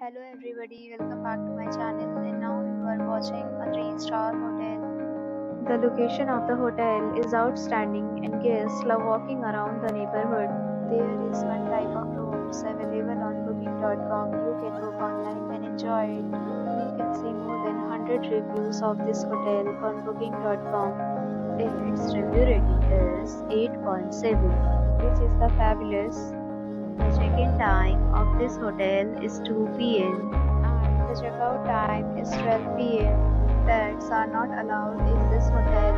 Hello everybody, welcome back to my channel, and now you are watching a 3-star hotel. The location of the hotel is outstanding and guests love walking around the neighborhood. There is one type of rooms available on booking.com. You can book online and enjoy it. You can see more than 100 reviews of this hotel on booking.com. Its review rating is 8.7, which is the fabulous. The check-in time of this hotel is 2 p.m. and the check-out time is 12 p.m. Pets are not allowed in this hotel.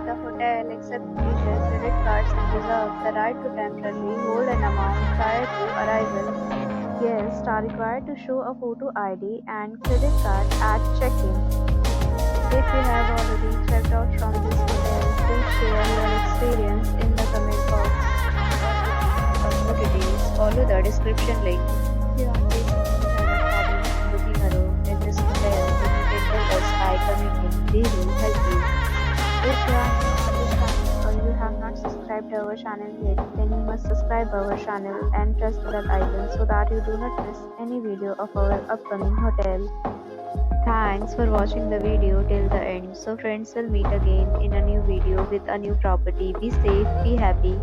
The hotel accepts major credit cards and reserves the right to temporarily hold an amount prior to arrival. Guests are required to show a photo ID and credit card at check-in. If you have already checked out from this hotel, please share your experience in the comment box. For more details, follow the description link. If you are facing any kind of problem booking a room in this hotel, then you can tell us by commenting. We will help you. If you are new on this channel or you have not subscribed our channel yet, then you must subscribe our channel and press the bell icon so that you do not miss any video of our upcoming hotel. Thanks for watching the video till the end. So friends, will meet again in a new video with a new property. Be safe, be happy.